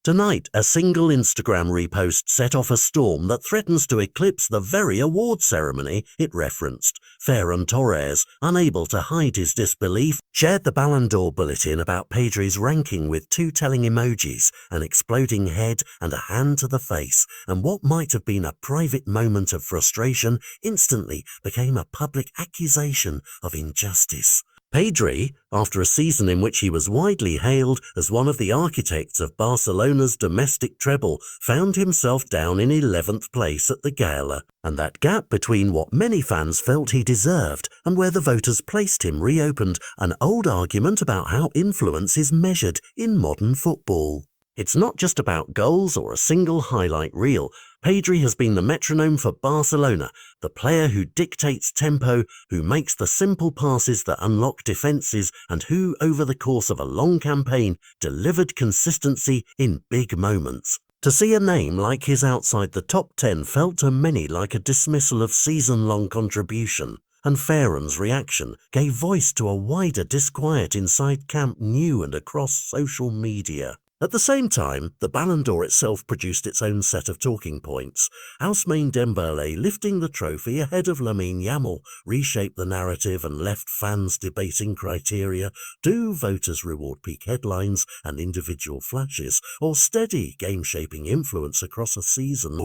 Tonight, a single Instagram repost set off a storm that threatens to eclipse the very award ceremony it referenced. Ferran Torres, unable to hide his disbelief, shared the Ballon d'Or bulletin about Pedri's ranking with two telling emojis, an exploding head and a hand to the face, and what might have been a private moment of frustration instantly became a public accusation of injustice. Pedri, after a season in which he was widely hailed as one of the architects of Barcelona's domestic treble, found himself down in 11th place at the gala, and that gap between what many fans felt he deserved and where the voters placed him reopened an old argument about how influence is measured in modern football. It's not just about goals or a single highlight reel. Pedri has been the metronome for Barcelona, the player who dictates tempo, who makes the simple passes that unlock defences, and who, over the course of a long campaign, delivered consistency in big moments. To see a name like his outside the top 10 felt to many like a dismissal of season-long contribution, and Ferran's reaction gave voice to a wider disquiet inside Camp Nou and across social media. At the same time, the Ballon d'Or itself produced its own set of talking points. Housemate Dembélé lifting the trophy ahead of Lamine Yamal reshaped the narrative and left fans debating criteria. Do voters reward peak headlines and individual flashes, or steady game-shaping influence across a season?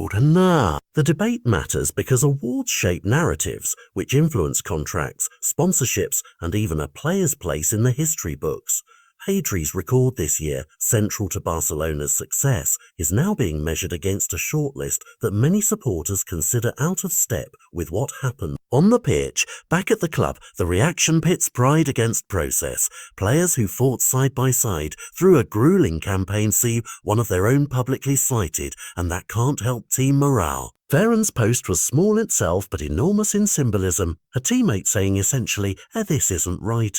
The debate matters because awards shape narratives, which influence contracts, sponsorships, and even a player's place in the history books. Pedri's record this year, central to Barcelona's success, is now being measured against a shortlist that many supporters consider out of step with what happened. On the pitch, back at the club, the reaction pits pride against process. Players who fought side by side through a grueling campaign see one of their own publicly slighted, and that can't help team morale. Ferran's post was small itself but enormous in symbolism, a teammate saying essentially, "This isn't right."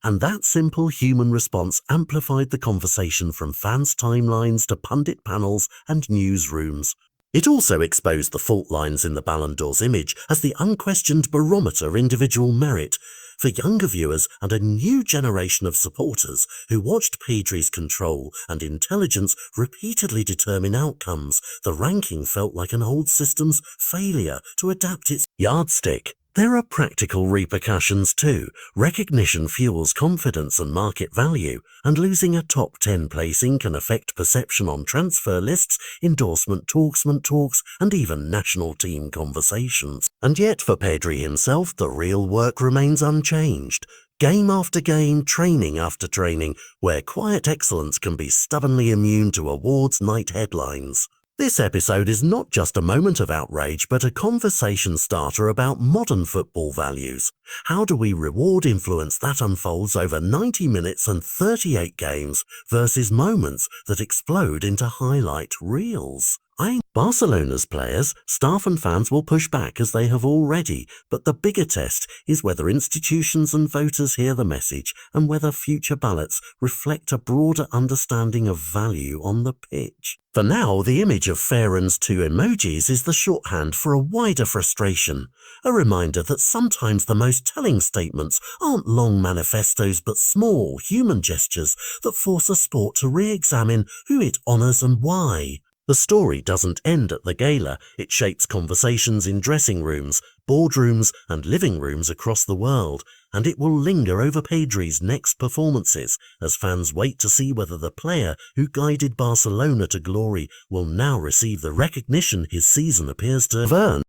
And that simple human response amplified the conversation from fans' timelines to pundit panels and newsrooms. It also exposed the fault lines in the Ballon d'Or's image as the unquestioned barometer of individual merit. For younger viewers and a new generation of supporters who watched Pedri's control and intelligence repeatedly determine outcomes, the ranking felt like an old system's failure to adapt its yardstick. There are practical repercussions too. Recognition fuels confidence and market value, and losing a top 10 placing can affect perception on transfer lists, endorsement talks, and even national team conversations. And yet for Pedri himself, the real work remains unchanged. Game after game, training after training, where quiet excellence can be stubbornly immune to awards night headlines. This episode is not just a moment of outrage, but a conversation starter about modern football values. How do we reward influence that unfolds over 90 minutes and 38 games versus moments that explode into highlight reels? Barcelona's players, staff and fans will push back as they have already, but the bigger test is whether institutions and voters hear the message and whether future ballots reflect a broader understanding of value on the pitch. For now, the image of Ferran's two emojis is the shorthand for a wider frustration, a reminder that sometimes the most telling statements aren't long manifestos but small human gestures that force a sport to re-examine who it honours and why. The story doesn't end at the gala. It shapes conversations in dressing rooms, boardrooms and living rooms across the world, and it will linger over Pedri's next performances as fans wait to see whether the player who guided Barcelona to glory will now receive the recognition his season appears to have earned.